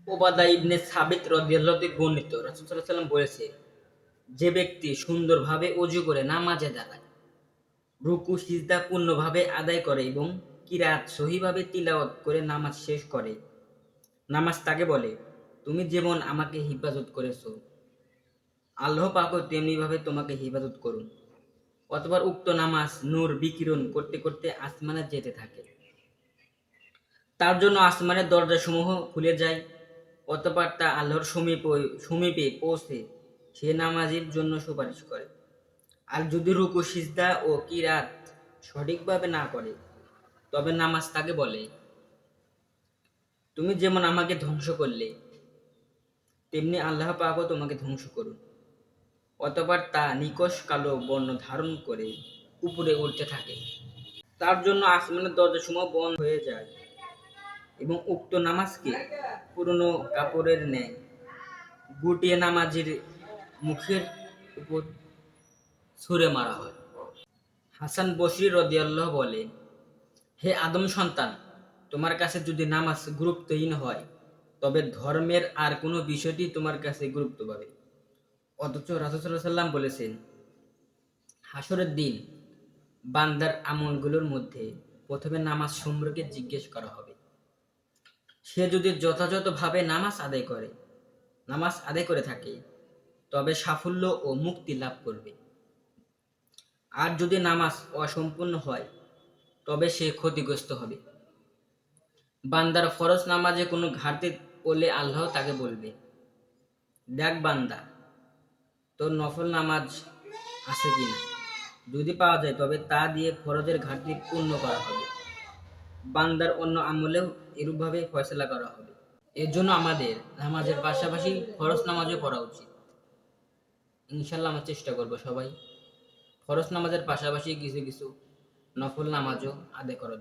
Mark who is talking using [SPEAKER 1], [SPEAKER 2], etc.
[SPEAKER 1] ওবাদা ইবনে সাবিত রাদিয়াল্লাহু থেকে বর্ণিত, রাসূল সাল্লাল্লাহু আলাইহি ওয়াসাল্লাম বলেছে, যে ব্যক্তি সুন্দরভাবে ওযু করে নামাজে দাঁড়ায়, রুকু সিজদা পূর্ণভাবে আদায় করে এবং কিরাত সহিভাবে তিলাওয়াত করে নামাজ শেষ করে, নামাজ তাকে বলে, তুমি যেমন আমাকে হিফাজত করেছো, আল্লাহ পাকও তেমনিভাবে তোমাকে হিফাজত করুন। অতঃপর উক্ত নামাজ নূর বিকিরণ করতে করতে আসমানে যেতে থাকে। তার জন্য আসমানের দরজাসমূহ খুলে যায়। অতঃপর তা আল্লাহর সমীপে পৌঁছে সে নামাজীর জন্য সুপারিশ করে। আর যদি রুকু সিজদা ও কিরাত সঠিকভাবে না করে, তবে নামাজ তাকে বলে, তুমি যেমন আমাকে ধ্বংস করলে, তেমনি আল্লাহ পাকও তোমাকে ধ্বংস করুন। অতঃপর তা নিকষ কালো বর্ণ ধারণ করে উপরে উঠতে থাকে। তার জন্য আসমানের দরজাসমূহ বন্ধ হয়ে যায় এবং উক্ত নামাজকে পুরনো কাপড়ের ন্যায় গুটিয়ে নামাজীর মুখের উপর ছুঁড়ে মারা হয়। হাসান বসরি রাদিয়াল্লাহু বলেন, হে আদম সন্তান, তোমার কাছে যদি নামাজ গুরুত্বহীন হয়, তবে ধর্মের আর কোনো বিষয়টি তোমার কাছে গুরুত্ব পাবে। অথচ রাসূল সাল্লাল্লাহু আলাইহি ওয়াসাল্লাম বলেছেন, হাসরের দিন বান্দার আমলগুলোর মধ্যে প্রথমে নামাজ সম্পর্কে জিজ্ঞেস করা হবে। সে যদি যথাযথভাবে নামাজ আদায় করে থাকে, তবে সাফল্য ও মুক্তি লাভ করবে। আর যদি নামাজ অসম্পূর্ণ হয়, তবে সে ক্ষতিগ্রস্ত হবে। বান্দার ফরজ নামাজে কোনো ঘাটতি পড়লে আল্লাহ তাকে বলবে, দেখ বান্দা, তোর নফল নামাজ আছে কিনা। যদি পাওয়া যায়, তবে তা দিয়ে ফরজের ঘাটতি পূর্ণ করা হবে। বান্দার অন্য আমলেও এরূপভাবে ফয়সালা করা হবে। এর জন্য আমাদের নামাজের পাশাপাশি ফরজ নামাজও পড়া উচিত। ইনশাল্লাহ আমরা চেষ্টা করব সবাই ফরজ নামাজের পাশাপাশি কিছু কিছু নফল নামাজও আদায় করার।